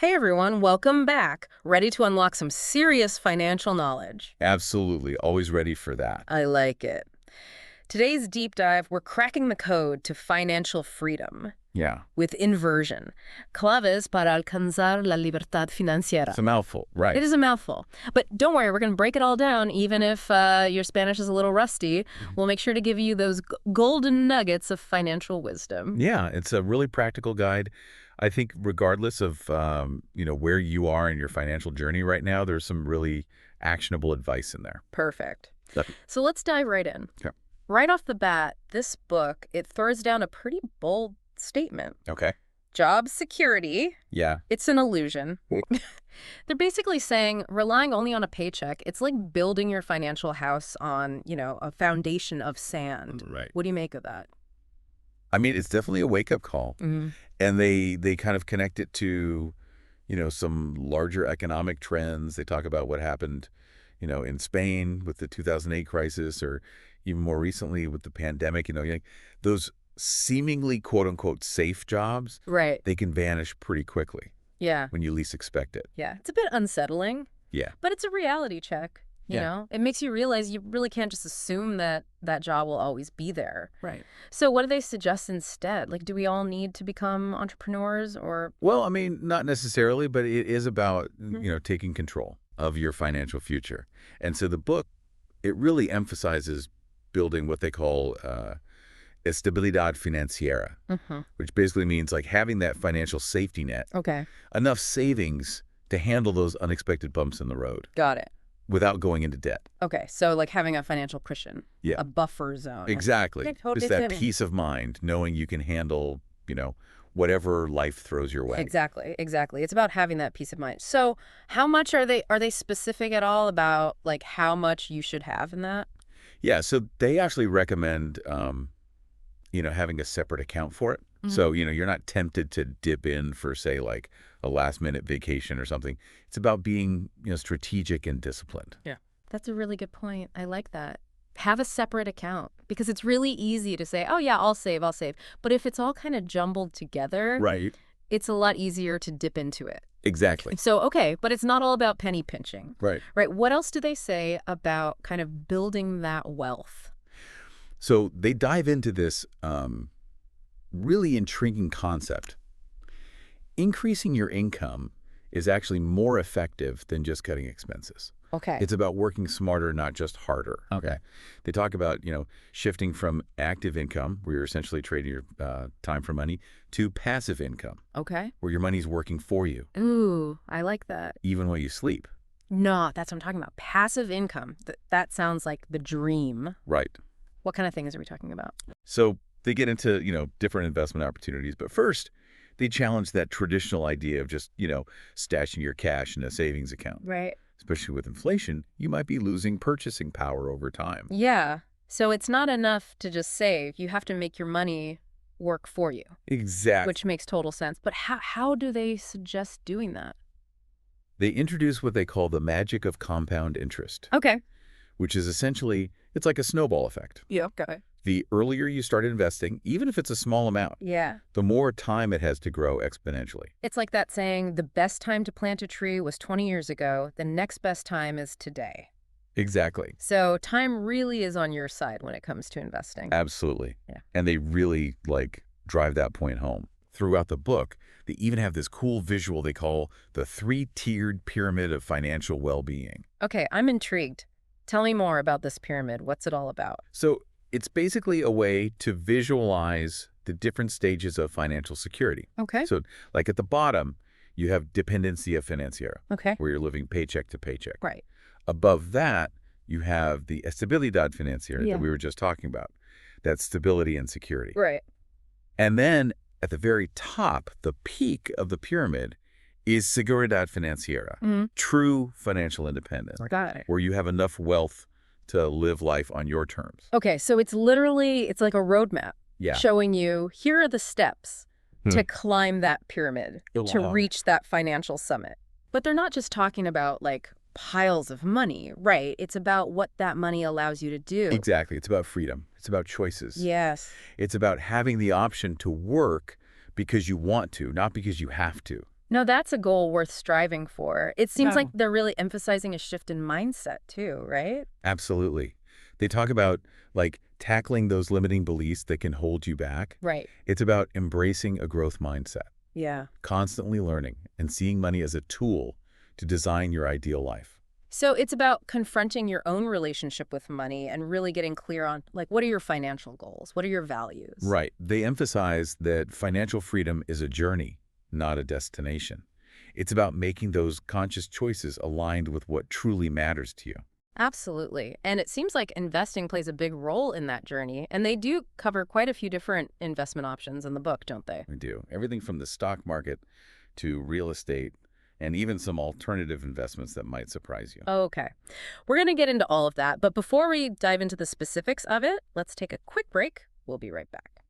Hey everyone, welcome back. Ready to unlock some serious financial knowledge. Absolutely. Always ready for that. I like it. Today's deep dive, we're cracking the code to financial freedom Yeah. with inversion. Claves para alcanzar la libertad financiera. It's a mouthful, right? It is a mouthful. But don't worry, we're going to break it all down, even if your Spanish is a little rusty. We'll make sure to give you those golden nuggets of financial wisdom. Yeah, it's a really practical guide. I think regardless of, where you are in your financial journey right now, there's some really actionable advice in there. Perfect. Yep. So let's dive right in. Okay. Right off the bat, this book, it throws down a pretty bold statement. Okay. Job security, Yeah. it's an illusion. They're basically saying relying only on a paycheck, it's like building your financial house on, a foundation of sand. Right. What do you make of that? I mean, it's definitely a wake-up call. Mm-hmm. And they kind of connect it to, some larger economic trends. They talk about what happened, in Spain with the 2008 crisis, or even more recently with the pandemic. Those seemingly quote-unquote safe jobs, Right. they can vanish pretty quickly Yeah. when you least expect it. Yeah. It's a bit unsettling, Yeah. but it's a reality check. You know, it makes you realize you really can't just assume that that job will always be there. Right. So what do they suggest instead? Like, do we all need to become entrepreneurs or? Well, I mean, not necessarily, but it is about, taking control of your financial future. And so the book, it really emphasizes building what they call estabilidad financiera, which basically means like having that financial safety net, Okay. enough savings to handle those unexpected bumps in the road Got it. without going into debt. Okay. So like having a financial cushion. Yeah. A buffer zone. Exactly. Okay, totally Just that fitting. peace of mind, knowing you can handle, whatever life throws your way. Exactly. It's about having that peace of mind. So how much are they specific at all about like how much you should have in that? Yeah, so they actually recommend, having a separate account for it. So, you're not tempted to dip in for, say, like a last-minute vacation or something. It's about being, strategic and disciplined. Yeah. That's a really good point. I like that. Have a separate account because it's really easy to say, oh, yeah, I'll save. But if it's all kind of jumbled together, Right. it's a lot easier to dip into it. Exactly. So, okay, but it's not all about penny pinching. Right. Right. What else do they say about kind of building that wealth? So they dive into this really intriguing concept. Increasing your income is actually more effective than just cutting expenses. Okay. It's about working smarter, not just harder. Okay. They talk about, shifting from active income, where you're essentially trading your time for money, to passive income, Okay. where your money's working for you, Ooh, I like that. even while you sleep. No, that's what I'm talking about. Passive income. That sounds like the dream. Right. What kind of things are we talking about? So they get into, different investment opportunities. But first, they challenge that traditional idea of just, stashing your cash in a savings account. Right. Especially with inflation, you might be losing purchasing power over time. Yeah. So it's not enough to just save. You have to make your money work for you. Exactly. Which makes total sense. But how do they suggest doing that? They introduce what they call the magic of compound interest, Okay. which is essentially, it's like a snowball effect. Yeah, got it. The earlier you start investing, even if it's a small amount, Yeah. the more time it has to grow exponentially. It's like that saying, the best time to plant a tree was 20 years ago. The next best time is today. Exactly. So time really is on your side when it comes to investing. Absolutely. Yeah. And they really, drive that point home. Throughout the book, they even have this cool visual they call the three-tiered pyramid of financial well-being. Okay, I'm intrigued. Tell me more about this pyramid. What's it all about? So it's basically a way to visualize the different stages of financial security. Okay. So like at the bottom, you have dependencia financiera, Okay. where you're living paycheck to paycheck. Right. Above that, you have the estabilidad financiera Yeah. that we were just talking about. That's stability and security. Right. And then at the very top, the peak of the pyramid is seguridad financiera, true financial independence, Got it. where you have enough wealth to live life on your terms. Okay, so it's like a roadmap Yeah. showing you, here are the steps to climb that pyramid, to Wow. reach that financial summit. But they're not just talking about like piles of money, right? It's about what that money allows you to do. Exactly. It's about freedom. It's about choices. Yes. It's about having the option to work because you want to, not because you have to. No, that's a goal worth striving for. It seems like Yeah. they're really emphasizing a shift in mindset too, right? Absolutely. They talk about, like, tackling those limiting beliefs that can hold you back. Right. It's about embracing a growth mindset, Yeah. constantly learning, and seeing money as a tool to design your ideal life. So it's about confronting your own relationship with money and really getting clear on, like, what are your financial goals? What are your values? Right. They emphasize that financial freedom is a journey, not a destination. It's about making those conscious choices aligned with what truly matters to you. Absolutely. And it seems like investing plays a big role in that journey. And they do cover quite a few different investment options in the book, don't they? We do. Everything from the stock market to real estate and even some alternative investments that might surprise you. Okay. We're going to get into all of that. But before we dive into the specifics of it, let's take a quick break. We'll be right back.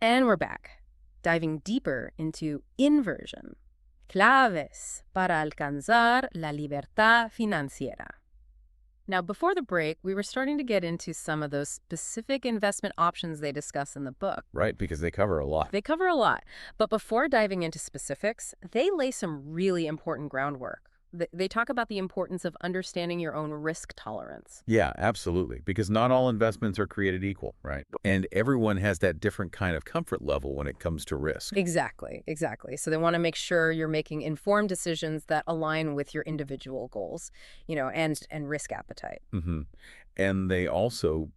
And we're back, diving deeper into inversion. Claves para alcanzar la libertad financiera. Now, before the break, we were starting to get into some of those specific investment options they discuss in the book. Right, because they cover a lot. They cover a lot. But before diving into specifics, they lay some really important groundwork. They talk about the importance of understanding your own risk tolerance. Yeah, absolutely. Because not all investments are created equal, right? And everyone has that different kind of comfort level when it comes to risk. Exactly, exactly. So they want to make sure you're making informed decisions that align with your individual goals, and risk appetite. hmm And they also,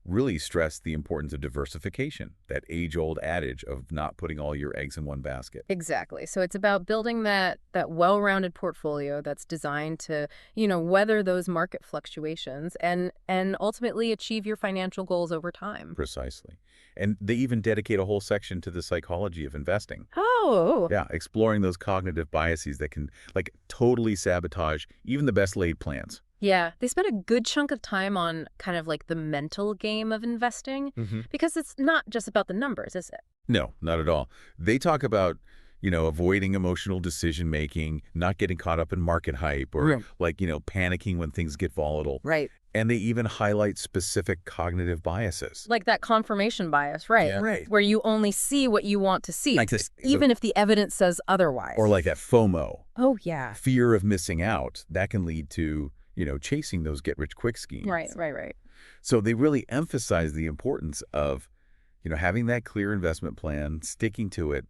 really stress the importance of diversification, that age-old adage of not putting all your eggs in one basket. Exactly. So it's about building that well-rounded portfolio that's designed to, weather those market fluctuations and ultimately achieve your financial goals over time. Precisely. And they even dedicate a whole section to the psychology of investing. Oh, Yeah, exploring those cognitive biases that can, like, totally sabotage even the best laid plans. yeah. They spent a good chunk of time on kind of like the mental game of investing because it's not just about the numbers, is it? No, not at all. They talk about, avoiding emotional decision making, not getting caught up in market hype or Right. panicking when things get volatile. Right. And they even highlight specific cognitive biases. Like that confirmation bias, right? Yeah. Right. Where you only see what you want to see, Like this, even if the evidence says otherwise. or like that FOMO, oh, yeah. fear of missing out, that can lead to, chasing those get-rich-quick schemes. Right. So they really emphasize the importance of, having that clear investment plan, sticking to it,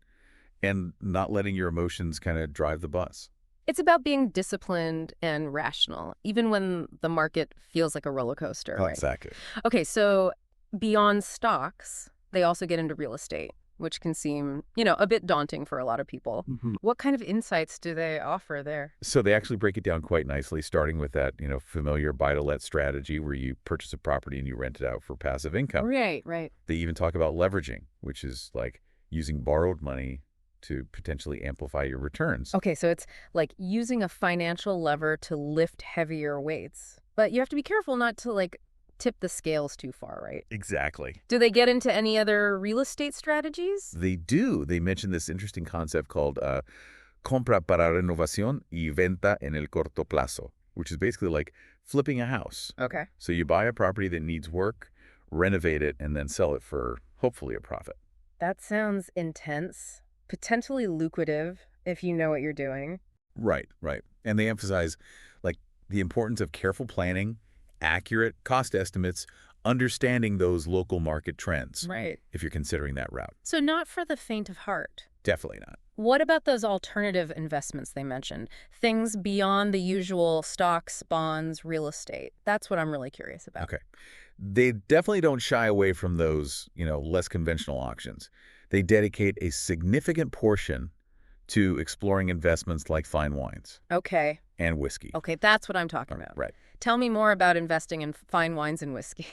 and not letting your emotions kind of drive the bus. It's about being disciplined and rational, even when the market feels like a roller coaster, right? Exactly. Okay, so beyond stocks, they also get into real estate, which can seem, a bit daunting for a lot of people. What kind of insights do they offer there? So they actually break it down quite nicely, starting with that, familiar buy-to-let strategy where you purchase a property and you rent it out for passive income. Right. They even talk about leveraging, which is like using borrowed money to potentially amplify your returns. Okay, so it's like using a financial lever to lift heavier weights. But you have to be careful not to, tip the scales too far, right? Exactly. Do they get into any other real estate strategies? They do. They mention this interesting concept called compra para renovación y venta en el corto plazo, which is basically like flipping a house. Okay. So you buy a property that needs work, renovate it, and then sell it for hopefully a profit. That sounds intense, potentially lucrative if you know what you're doing. Right. And they emphasize, like, the importance of careful planning, accurate cost estimates, understanding those local market trends. Right. If you're considering that route. So not for the faint of heart. Definitely not. What about those alternative investments they mentioned? Things beyond the usual stocks, bonds, real estate. That's what I'm really curious about. Okay. They definitely don't shy away from those, less conventional options. They dedicate a significant portion to exploring investments like fine wines Okay. and whiskey. Okay, that's what I'm talking about. Right. Tell me more about investing in fine wines and whiskey.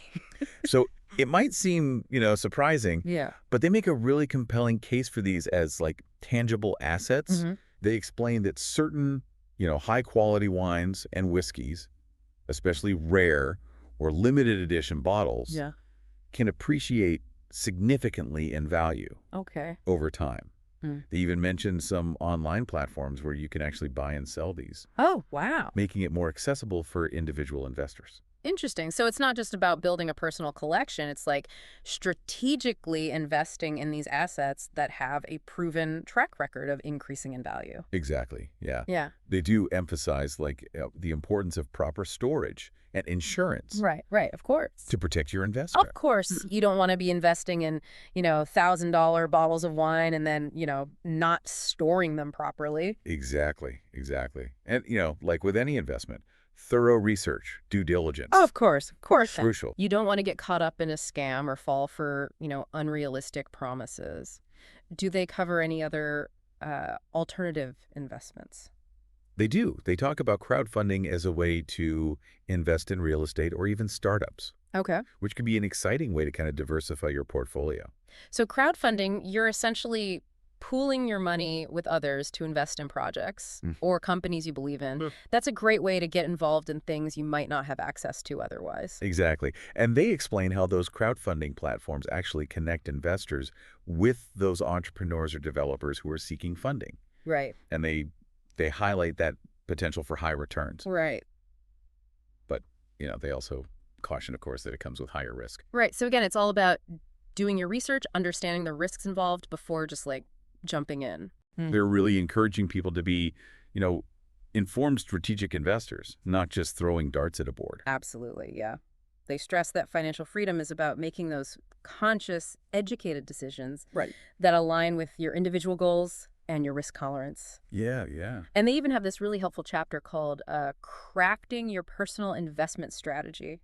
So it might seem, surprising, Yeah. but they make a really compelling case for these as, like, tangible assets. They explain that certain, high-quality wines and whiskeys, especially rare or limited edition bottles, Yeah. can appreciate significantly in value Okay. over time. Mm. They even mentioned some online platforms where you can actually buy and sell these, Oh, wow. making it more accessible for individual investors. Interesting. So it's not just about building a personal collection. It's like strategically investing in these assets that have a proven track record of increasing in value. Exactly, yeah. Yeah. They do emphasize the importance of proper storage and insurance Right, of course. to protect your Of investment. course, you don't want to be investing in, $1,000 bottles of wine and then, not storing them properly. Exactly, exactly. And, like with any investment, thorough research, due diligence, Oh, of course, of course. crucial. You don't want to get caught up in a scam or fall for, unrealistic promises. Do they cover any other alternative investments? They do. They talk about crowdfunding as a way to invest in real estate or even startups, Okay. which can be an exciting way to kind of diversify your portfolio. So crowdfunding, you're essentially pooling your money with others to invest in projects Mm. or companies you believe in. Mm. That's a great way to get involved in things you might not have access to otherwise. Exactly. And they explain how those crowdfunding platforms actually connect investors with those entrepreneurs or developers who are seeking funding. Right. And they highlight that potential for high returns. Right. But, they also caution, of course, that it comes with higher risk. Right. So again, it's all about doing your research, understanding the risks involved before just jumping in. They're really encouraging people to be, informed strategic investors, not just throwing darts at a board. Absolutely, yeah. They stress that financial freedom is about making those conscious, educated decisions Right. that align with your individual goals and your risk tolerance. Yeah, yeah. And they even have this really helpful chapter called Crafting Your Personal Investment Strategy.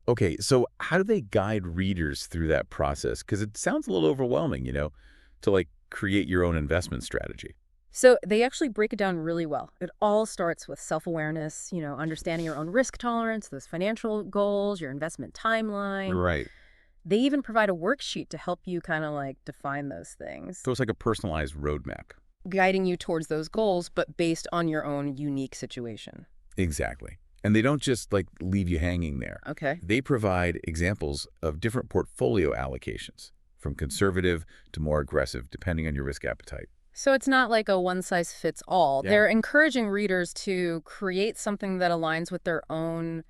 Okay, so how do they guide readers through that process? Because it sounds a little overwhelming, to create your own investment strategy. So they actually break it down really well. It all starts with self-awareness, understanding your own risk tolerance, those financial goals, your investment timeline. Right. They even provide a worksheet to help you kind of define those things, So it's like a personalized roadmap. guiding you towards those goals, but based on your own unique situation. Exactly. And they don't just leave you hanging there. Okay. They provide examples of different portfolio allocations, from conservative to more aggressive, depending on your risk appetite. So it's not like a one-size-fits-all. Yeah. They're encouraging readers to create something that aligns with their own,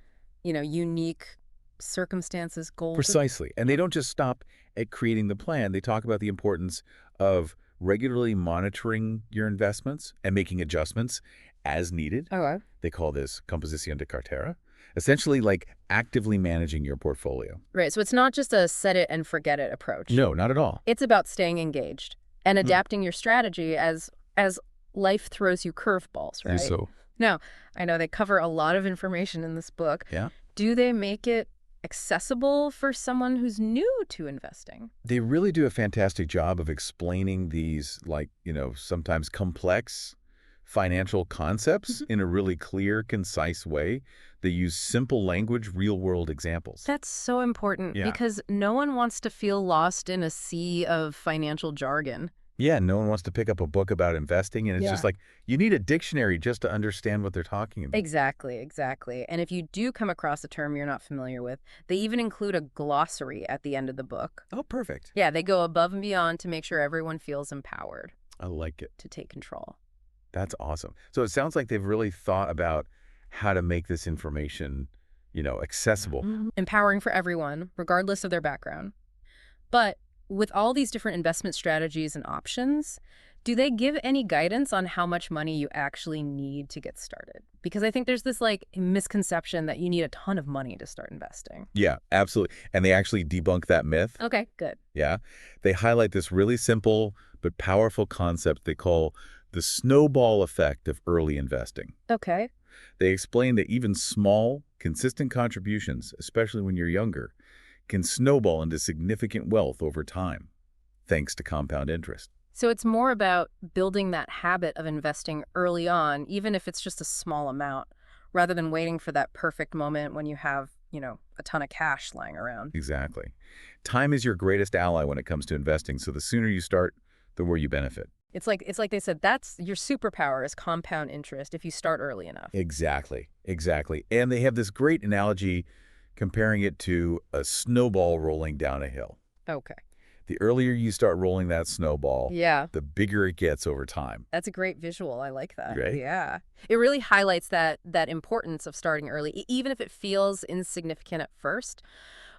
unique circumstances, goals. Precisely. And they don't just stop at creating the plan. They talk about the importance of regularly monitoring your investments and making adjustments as needed. Okay. They call this composición de cartera. Essentially actively managing your portfolio. Right. So it's not just a set it and forget it approach. No, not at all. It's about staying engaged and adapting your strategy as life throws you curveballs, right? So, Now, I know they cover a lot of information in this book. yeah. Do they make it accessible for someone who's new to investing? They really do a fantastic job of explaining these, sometimes complex financial concepts in a really clear, concise way. They use simple language, real-world examples. That's so important because no one wants to feel lost in a sea of financial jargon. Yeah, no one wants to pick up a book about investing, and it's just you need a dictionary just to understand what they're talking about. Exactly. And if you do come across a term you're not familiar with, they even include a glossary at the end of the book. Oh, perfect. Yeah, they go above and beyond to make sure everyone feels empowered I like it. to take control. That's awesome. So it sounds like they've really thought about how to make this information, accessible. Empowering for everyone, regardless of their background. But with all these different investment strategies and options, do they give any guidance on how much money you actually need to get started? Because I think there's this misconception that you need a ton of money to start investing. Yeah, absolutely. And they actually debunk that myth. Okay, good. Yeah. They highlight this really simple but powerful concept they call the snowball effect of early investing. Okay. They explain that even small, consistent contributions, especially when you're younger, can snowball into significant wealth over time, thanks to compound interest. So it's more about building that habit of investing early on, even if it's just a small amount, rather than waiting for that perfect moment when you have, a ton of cash lying around. Exactly. Time is your greatest ally when it comes to investing, so the sooner you start, the more you benefit. It's like they said, that's your superpower is compound interest if you start early enough. Exactly. And they have this great analogy comparing it to a snowball rolling down a hill. Okay. The earlier you start rolling that snowball, Yeah. the bigger it gets over time. That's a great visual. I like that. Right? Yeah. It really highlights that importance of starting early, even if it feels insignificant at first.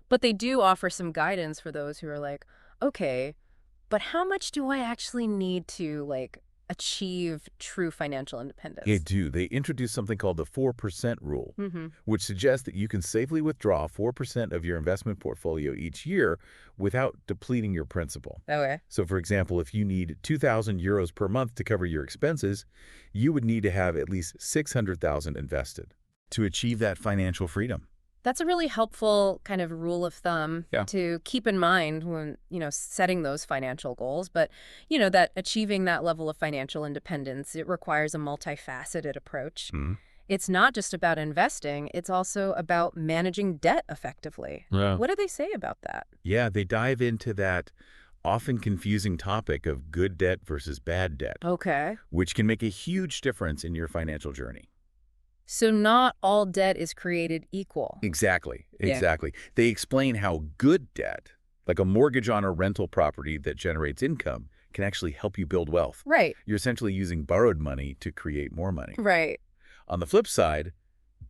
But they do offer some guidance for those who are like, okay, but how much do I actually need to achieve true financial They independence? do. They introduce something called the 4% rule, Mm-hmm. which suggests that you can safely withdraw 4% of your investment portfolio each year without depleting your principal. Okay. So, for example, if you need 2,000 euros per month to cover your expenses, you would need to have at least 600,000 invested to achieve that financial freedom. That's a really helpful kind of rule of thumb Yeah. to keep in mind when, setting those financial goals. But, that achieving that level of financial independence, it requires a multifaceted approach. Mhm. It's not just about investing, it's also about managing debt effectively. Yeah. What do they say about that? Yeah, they dive into that often confusing topic of good debt versus bad debt, Okay. which can make a huge difference in your financial journey. So not all debt is created equal. Exactly, Yeah. exactly. They explain how good debt, like a mortgage on a rental property that generates income, can actually help you build wealth. Right. You're essentially using borrowed money to create more money. Right. On the flip side,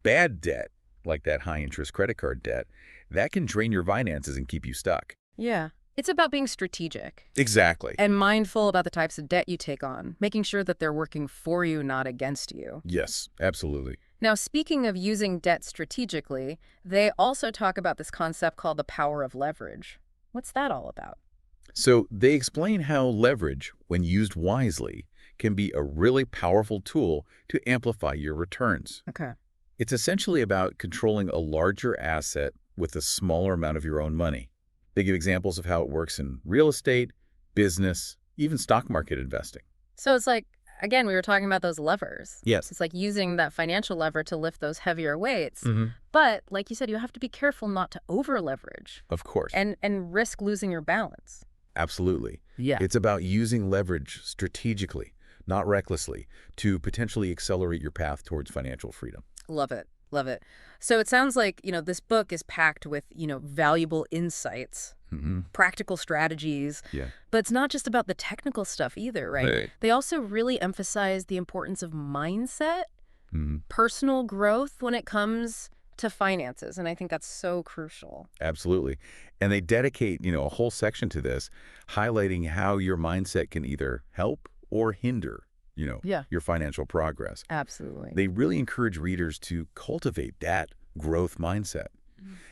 bad debt, like that high-interest credit card debt, that can drain your finances and keep you stuck. Yeah. It's about being strategic Exactly. and mindful about the types of debt you take on, making sure that they're working for you, not against you. Yes, absolutely. Now, speaking of using debt strategically, they also talk about this concept called the power of leverage. What's that all about? So they explain how leverage, when used wisely, can be a really powerful tool to amplify your returns. Okay. It's essentially about controlling a larger asset with a smaller amount of your own money. They give examples of how it works in real estate, business, even stock market investing. So it's like, again, we were talking about those levers. Yes. It's like using that financial lever to lift those heavier weights. Mm-hmm. But like you said, you have to be careful not to over leverage Of course. and risk losing your balance. Absolutely. Yeah. It's about using leverage strategically, not recklessly, to potentially accelerate your path towards financial freedom. Love it. Love it. So it sounds like, this book is packed with, valuable insights, Mm-hmm. practical strategies. Yeah. But it's not just about the technical stuff either, right? Right. They also really emphasize the importance of mindset, Mm-hmm. personal growth when it comes to finances. And I think that's so crucial. Absolutely. And they dedicate, a whole section to this, highlighting how your mindset can either help or hinder, Yeah. your financial progress. Absolutely. They really encourage readers to cultivate that growth mindset,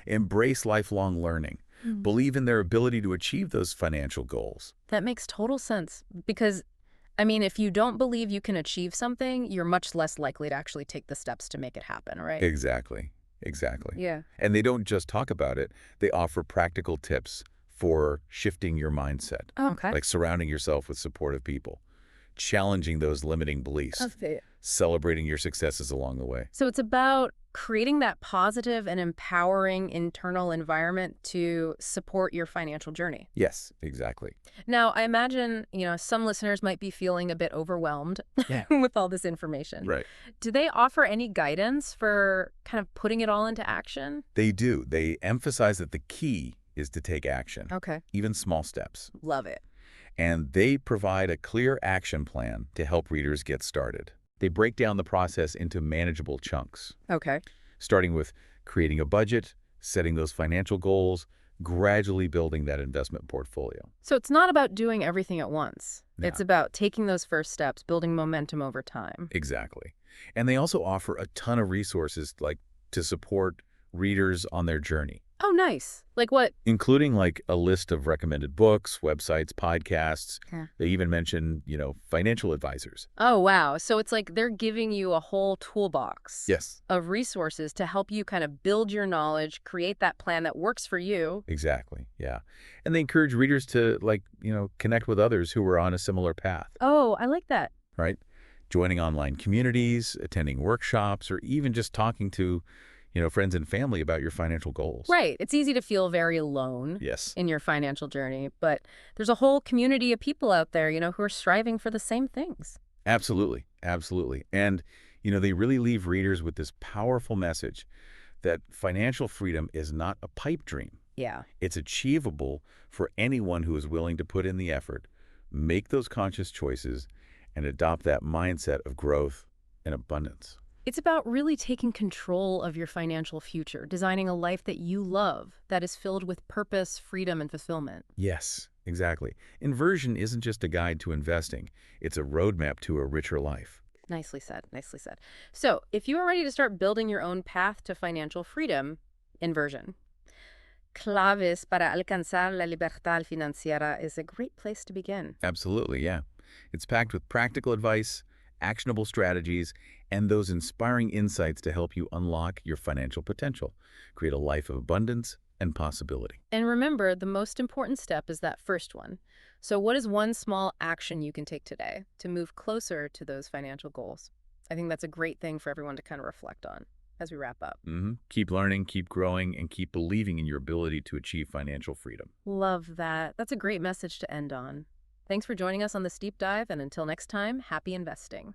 embrace lifelong learning, believe in their ability to achieve those financial goals. That makes total sense because, if you don't believe you can achieve something, you're much less likely to actually take the steps to make it happen, right? Exactly. Exactly. Yeah. And they don't just talk about it. They offer practical tips for shifting your mindset, Okay. like surrounding yourself with supportive people, challenging those limiting beliefs, celebrating your successes along the way. So it's about creating that positive and empowering internal environment to support your financial journey. Yes, exactly. Now, I imagine, some listeners might be feeling a bit overwhelmed Yeah. with all this information. Right. Do they offer any guidance for kind of putting it all into action? They do. They emphasize that the key is to take action, Okay. even small steps. Love it. And they provide a clear action plan to help readers get started. They break down the process into manageable chunks, Okay. starting with creating a budget, setting those financial goals, gradually building that investment portfolio. So it's not about doing everything at once. No. It's about taking those first steps, building momentum over time. Exactly. And they also offer a ton of resources to support readers on their journey, Oh, nice. Like what? including a list of recommended books, websites, podcasts. Yeah. They even mention, financial advisors. Oh, wow. So it's like they're giving you a whole toolbox Yes. of resources to help you kind of build your knowledge, create that plan that works for you. Exactly. Yeah. And they encourage readers to connect with others who are on a similar path, Oh, I like that. right? Joining online communities, attending workshops, or even just talking to, friends and family about your financial goals. Right. It's easy to feel very alone Yes. in your financial journey, but there's a whole community of people out there, who are striving for the same things. Absolutely. Absolutely. And, they really leave readers with this powerful message that financial freedom is not a pipe dream. Yeah. It's achievable for anyone who is willing to put in the effort, make those conscious choices, and adopt that mindset of growth and abundance. It's about really taking control of your financial future, designing a life that you love, that is filled with purpose, freedom, and fulfillment. Yes, exactly. Inversion isn't just a guide to investing. It's a roadmap to a richer life. Nicely said, nicely said. So, if you are ready to start building your own path to financial freedom, inversion. Claves para alcanzar la libertad financiera is a great place to begin. Absolutely, yeah. It's packed with practical advice, actionable strategies, and those inspiring insights to help you unlock your financial potential, create a life of abundance and possibility. And remember, the most important step is that first one. So, what is one small action you can take today to move closer to those financial goals? I think that's a great thing for everyone to kind of reflect on as we wrap up. Keep learning, keep growing, and keep believing in your ability to achieve financial freedom. Love that. That's a great message to end on. Thanks for joining us on this deep dive, and until next time, happy investing.